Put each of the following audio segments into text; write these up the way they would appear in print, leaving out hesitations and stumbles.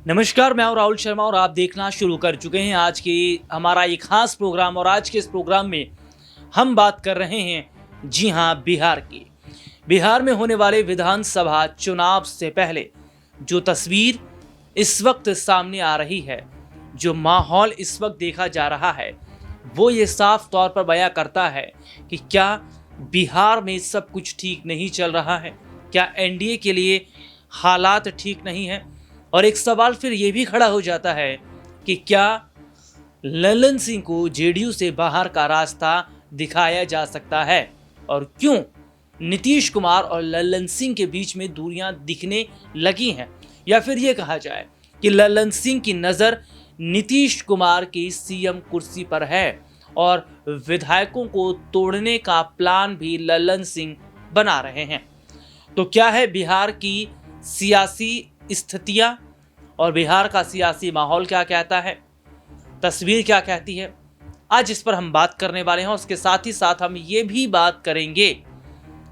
नमस्कार, मैं हूं राहुल शर्मा और आप देखना शुरू कर चुके हैं आज की हमारा एक खास प्रोग्राम। और आज के इस प्रोग्राम में हम बात कर रहे हैं, जी हां, बिहार की। बिहार में होने वाले विधानसभा चुनाव से पहले जो तस्वीर इस वक्त सामने आ रही है, जो माहौल इस वक्त देखा जा रहा है, वो ये साफ तौर पर बयां करता है कि क्या बिहार में सब कुछ ठीक नहीं चल रहा है, क्या एनडीए के लिए हालात ठीक नहीं है। और एक सवाल फिर ये भी खड़ा हो जाता है कि क्या ललन सिंह को जेडीयू से बाहर का रास्ता दिखाया जा सकता है, और क्यों नीतीश कुमार और ललन सिंह के बीच में दूरियां दिखने लगी हैं। या फिर ये कहा जाए कि ललन सिंह की नज़र नीतीश कुमार की सीएम कुर्सी पर है और विधायकों को तोड़ने का प्लान भी ललन सिंह बना रहे हैं। तो क्या है बिहार की सियासी स्थितियां और बिहार का सियासी माहौल क्या कहता है, तस्वीर क्या कहती है, आज इस पर हम बात करने वाले हैं। उसके साथ ही साथ हम ये भी बात करेंगे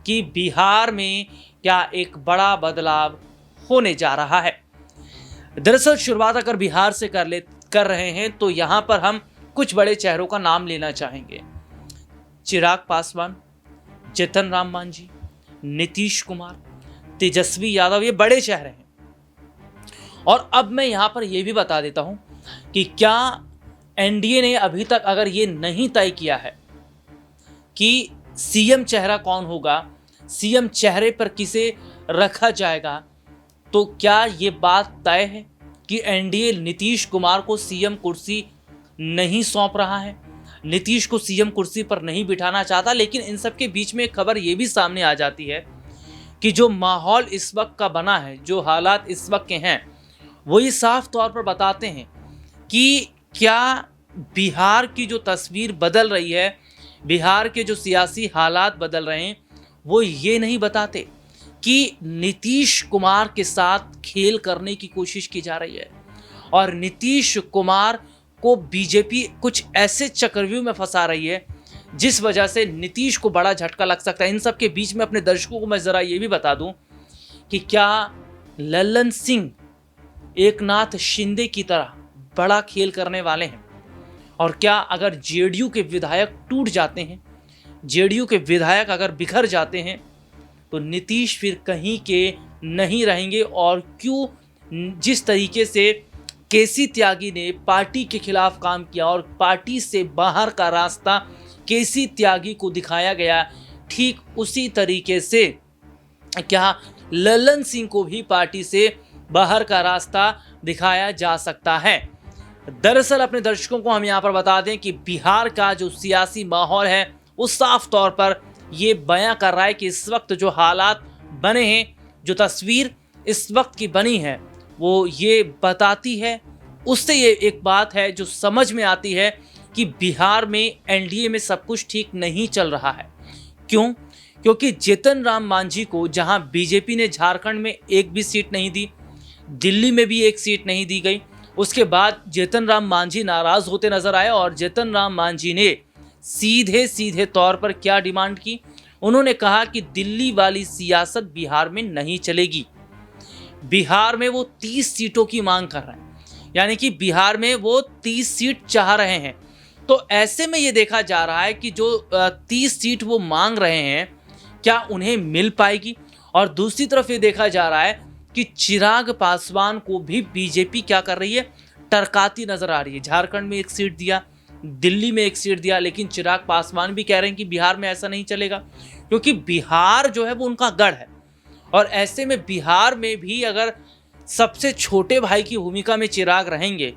कि बिहार में क्या एक बड़ा बदलाव होने जा रहा है। दरअसल शुरुआत अगर बिहार से कर रहे हैं तो यहां पर हम कुछ बड़े चेहरों का नाम लेना चाहेंगे। चिराग पासवान, जीतन राम मांझी, नीतीश कुमार, तेजस्वी यादव, ये बड़े चेहरे हैं। और अब मैं यहाँ पर यह भी बता देता हूँ कि क्या एनडीए ने अभी तक अगर ये नहीं तय किया है कि सीएम चेहरा कौन होगा, सीएम चेहरे पर किसे रखा जाएगा, तो क्या ये बात तय है कि एनडीए नीतीश कुमार को सीएम कुर्सी नहीं सौंप रहा है, नीतीश को सीएम कुर्सी पर नहीं बिठाना चाहता। लेकिन इन सब के बीच में एक खबर ये भी सामने आ जाती है कि जो माहौल इस वक्त का बना है, जो हालात इस वक्त के हैं, वो ये साफ तौर पर बताते हैं कि क्या बिहार की जो तस्वीर बदल रही है, बिहार के जो सियासी हालात बदल रहे हैं, वो ये नहीं बताते कि नीतीश कुमार के साथ खेल करने की कोशिश की जा रही है और नीतीश कुमार को बीजेपी कुछ ऐसे चक्रव्यूह में फंसा रही है जिस वजह से नीतीश को बड़ा झटका लग सकता है। इन सब के बीच में अपने दर्शकों को मैं ज़रा ये भी बता दूं कि क्या ललन सिंह एकनाथ शिंदे की तरह बड़ा खेल करने वाले हैं, और क्या अगर जेडीयू के विधायक टूट जाते हैं, जेडीयू के विधायक अगर बिखर जाते हैं, तो नीतीश फिर कहीं के नहीं रहेंगे। और क्यों जिस तरीके से केसी त्यागी ने पार्टी के खिलाफ काम किया और पार्टी से बाहर का रास्ता केसी त्यागी को दिखाया गया, ठीक उसी तरीके से क्या ललन सिंह को भी पार्टी से बाहर का रास्ता दिखाया जा सकता है। दरअसल अपने दर्शकों को हम यहाँ पर बता दें कि बिहार का जो सियासी माहौल है वो साफ तौर पर ये बयां कर रहा है कि इस वक्त जो हालात बने हैं, जो तस्वीर इस वक्त की बनी है, वो ये बताती है, उससे ये एक बात है जो समझ में आती है कि बिहार में एनडीए में सब कुछ ठीक नहीं चल रहा है। क्यों? क्योंकि जीतन राम मांझी को जहां बीजेपी ने झारखंड में एक भी सीट नहीं दी, दिल्ली में भी एक सीट नहीं दी गई, उसके बाद जीतन राम मांझी नाराज होते नजर आए और जीतन राम मांझी ने सीधे सीधे तौर पर क्या डिमांड की, उन्होंने कहा कि दिल्ली वाली सियासत बिहार में नहीं चलेगी। बिहार में वो 30 सीटों की मांग कर रहे हैं, यानी कि बिहार में वो 30 सीट चाह रहे हैं। तो ऐसे में ये देखा जा रहा है कि जो 30 सीट वो मांग रहे हैं, क्या उन्हें मिल पाएगी। और दूसरी तरफ ये देखा जा रहा है कि चिराग पासवान को भी बीजेपी क्या कर रही है, टरकाती नजर आ रही है। झारखंड में एक सीट दिया, दिल्ली में एक सीट दिया, लेकिन चिराग पासवान भी कह रहे हैं कि बिहार में ऐसा नहीं चलेगा, क्योंकि बिहार जो है वो उनका गढ़ है। और ऐसे में बिहार में भी अगर सबसे छोटे भाई की भूमिका में चिराग रहेंगे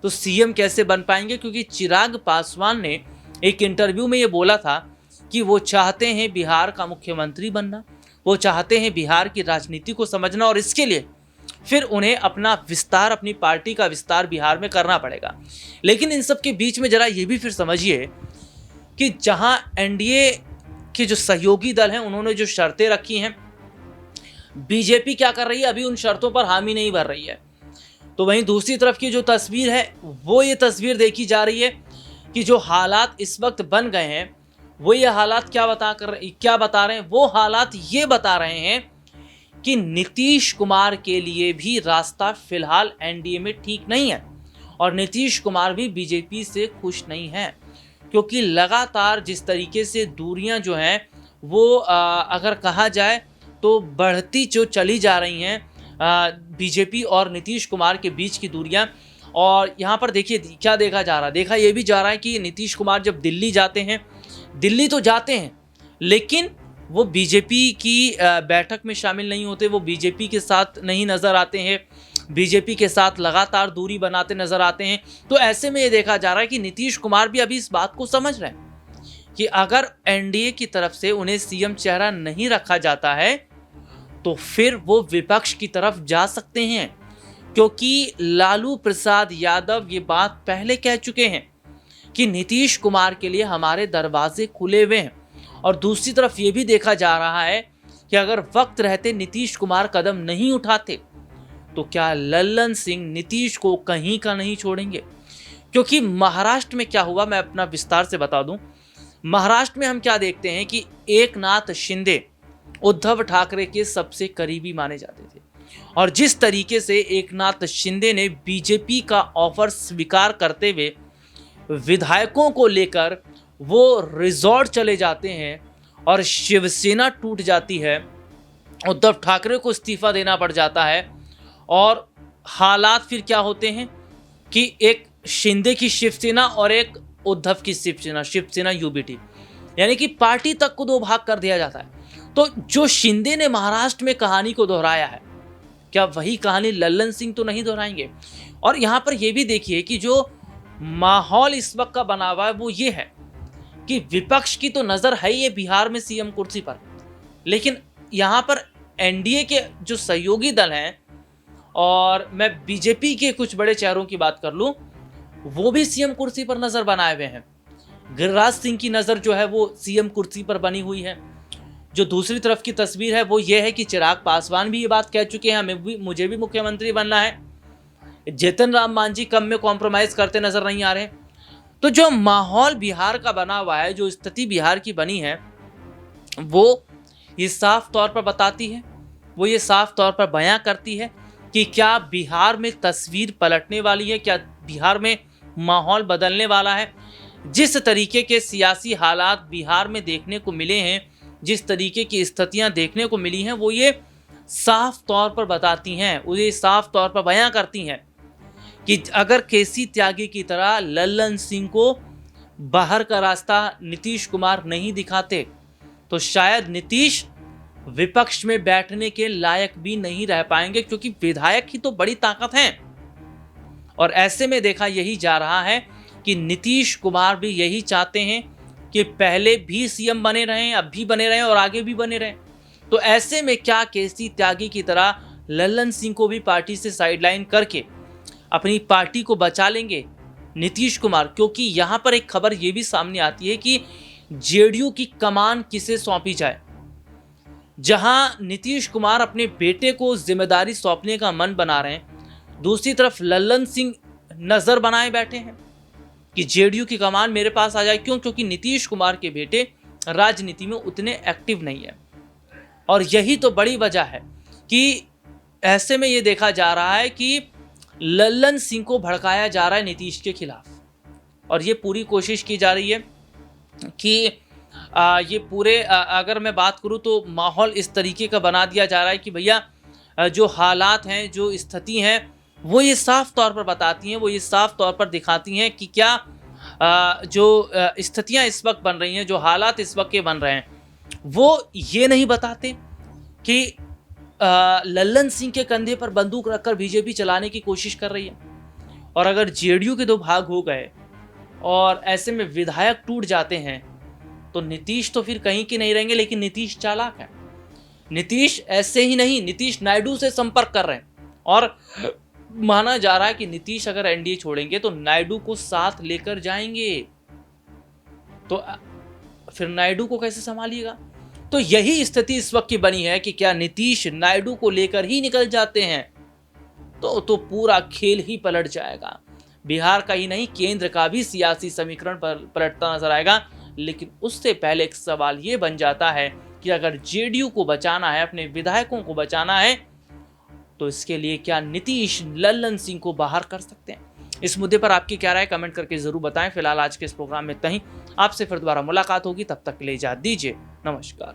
तो सीएम कैसे बन पाएंगे, क्योंकि चिराग पासवान ने एक इंटरव्यू में ये बोला था कि वो चाहते हैं बिहार का मुख्यमंत्री बनना, वो चाहते हैं बिहार की राजनीति को समझना, और इसके लिए फिर उन्हें अपना विस्तार, अपनी पार्टी का विस्तार बिहार में करना पड़ेगा। लेकिन इन सब के बीच में जरा ये भी फिर समझिए कि जहां एनडीए के जो सहयोगी दल हैं उन्होंने जो शर्तें रखी हैं, बीजेपी क्या कर रही है, अभी उन शर्तों पर हामी नहीं भर रही है। तो वहीं दूसरी तरफ की जो तस्वीर है वो ये तस्वीर देखी जा रही है कि जो हालात इस वक्त बन गए हैं, वो ये हालात क्या बता रहे हैं, वो हालात ये बता रहे हैं कि नीतीश कुमार के लिए भी रास्ता फिलहाल एनडीए में ठीक नहीं है और नीतीश कुमार भी बीजेपी से खुश नहीं है, क्योंकि लगातार जिस तरीके से दूरियां जो हैं वो अगर कहा जाए तो बढ़ती जो चली जा रही हैं बीजेपी और नीतीश कुमार के बीच की दूरियां। और यहाँ पर देखिए क्या देखा जा रहा है, देखा ये भी जा रहा है कि नीतीश कुमार जब दिल्ली जाते हैं, दिल्ली तो जाते हैं लेकिन वो बीजेपी की बैठक में शामिल नहीं होते, वो बीजेपी के साथ नहीं नज़र आते हैं, बीजेपी के साथ लगातार दूरी बनाते नज़र आते हैं। तो ऐसे में ये देखा जा रहा है कि नीतीश कुमार भी अभी इस बात को समझ रहे हैं कि अगर एनडीए की तरफ से उन्हें सीएम चेहरा नहीं रखा जाता है तो फिर वो विपक्ष की तरफ जा सकते हैं, क्योंकि लालू प्रसाद यादव ये बात पहले कह चुके हैं कि नीतीश कुमार के लिए हमारे दरवाजे खुले हुए हैं। और दूसरी तरफ ये भी देखा जा रहा है कि अगर वक्त रहते नीतीश कुमार कदम नहीं उठाते तो क्या लल्लन सिंह नीतीश को कहीं का नहीं छोड़ेंगे। क्योंकि महाराष्ट्र में क्या हुआ मैं अपना विस्तार से बता दूं। महाराष्ट्र में हम क्या देखते हैं कि एकनाथ शिंदे उद्धव ठाकरे के सबसे करीबी माने जाते थे और जिस तरीके से एकनाथ शिंदे ने बीजेपी का ऑफर स्वीकार करते हुए विधायकों को लेकर वो रिजॉर्ट चले जाते हैं और शिवसेना टूट जाती है, उद्धव ठाकरे को इस्तीफा देना पड़ जाता है। और हालात फिर क्या होते हैं कि एक शिंदे की शिवसेना और एक उद्धव की शिवसेना यूबीटी, यानी कि पार्टी तक को दो भाग कर दिया जाता है। तो जो शिंदे ने महाराष्ट्र में कहानी को दोहराया है, क्या वही कहानी लल्लन सिंह तो नहीं दोहराएंगे। और यहाँ पर यह भी देखिए कि जो माहौल इस वक्त का बना हुआ है वो ये है कि विपक्ष की तो नज़र है ये बिहार में सीएम कुर्सी पर, लेकिन यहाँ पर एनडीए के जो सहयोगी दल हैं और मैं बीजेपी के कुछ बड़े चेहरों की बात कर लूँ, वो भी सीएम कुर्सी पर नज़र बनाए हुए हैं। गिरिराज सिंह की नज़र जो है वो सीएम कुर्सी पर बनी हुई है। जो दूसरी तरफ की तस्वीर है वो ये है कि चिराग पासवान भी ये बात कह चुके हैं मुझे भी मुख्यमंत्री बनना है। जीतन राम मांझी कम में कॉम्प्रोमाइज़ करते नज़र नहीं आ रहे। तो जो माहौल बिहार का बना हुआ है, जो स्थिति बिहार की बनी है, वो ये साफ तौर पर बताती है, वो ये साफ तौर पर बयां करती है कि क्या बिहार में तस्वीर पलटने वाली है, क्या बिहार में माहौल बदलने वाला है। जिस तरीके के सियासी हालात बिहार में देखने को मिले हैं, जिस तरीके की स्थितियां देखने को मिली हैं, वो ये साफ तौर पर बताती हैं, वो ये साफ तौर पर बयां करती हैं कि अगर केसी त्यागी की तरह लल्लन सिंह को बाहर का रास्ता नीतीश कुमार नहीं दिखाते तो शायद नीतीश विपक्ष में बैठने के लायक भी नहीं रह पाएंगे, क्योंकि विधायक ही तो बड़ी ताकत हैं। और ऐसे में देखा यही जा रहा है कि नीतीश कुमार भी यही चाहते हैं कि पहले भी सीएम बने रहें, अब भी बने रहें और आगे भी बने रहें। तो ऐसे में क्या केसी त्यागी की तरह लल्लन सिंह को भी पार्टी से साइडलाइन करके अपनी पार्टी को बचा लेंगे नीतीश कुमार। क्योंकि यहाँ पर एक खबर ये भी सामने आती है कि जेडीयू की कमान किसे सौंपी जाए। जहां नीतीश कुमार अपने बेटे को जिम्मेदारी सौंपने का मन बना रहे हैं, दूसरी तरफ लल्लन सिंह नजर बनाए बैठे हैं कि जेडीयू की कमान मेरे पास आ जाए। क्यों? क्योंकि नीतीश कुमार के बेटे राजनीति में उतने एक्टिव नहीं है। और यही तो बड़ी वजह है कि ऐसे में ये देखा जा रहा है कि लल्लन सिंह को भड़काया जा रहा है नीतीश के खिलाफ, और ये पूरी कोशिश की जा रही है कि ये पूरे अगर मैं बात करूँ तो माहौल इस तरीके का बना दिया जा रहा है कि भैया जो हालात हैं, जो स्थिति हैं, वो ये साफ तौर पर बताती हैं, वो ये साफ तौर पर दिखाती हैं कि क्या जो स्थितियां इस वक्त बन रही हैं, जो हालात इस वक्त के बन रहे हैं, वो ये नहीं बताते कि लल्लन सिंह के कंधे पर बंदूक रखकर बीजेपी चलाने की कोशिश कर रही है। और अगर जेडीयू के दो भाग हो गए और ऐसे में विधायक टूट जाते हैं तो नीतीश तो फिर कहीं के नहीं रहेंगे। लेकिन नीतीश चालाक है। नीतीश ऐसे ही नहीं, नीतीश नायडू से संपर्क कर रहे हैं और माना जा रहा है कि नीतीश अगर एनडीए छोड़ेंगे तो नायडू को साथ लेकर जाएंगे। तो फिर नायडू को कैसे संभालिएगा? तो यही स्थिति इस वक्त की बनी है कि क्या नीतीश नायडू को लेकर ही निकल जाते हैं तो पूरा खेल ही पलट जाएगा। बिहार का ही नहीं, केंद्र का भी सियासी समीकरण पलटता नजर आएगा। लेकिन उससे पहले एक सवाल ये बन जाता है कि कि अगर जेडीयू को बचाना है, अपने विधायकों को बचाना है, तो इसके लिए क्या नीतीश लल्लन सिंह को बाहर कर सकते हैं? इस मुद्दे पर आपकी क्या राय कमेंट करके जरूर बताएं। फिलहाल आज के इस प्रोग्राम में इतना ही। आपसे फिर दोबारा मुलाकात होगी, तब तक के लिए इजाजत दीजिए। नमस्कार।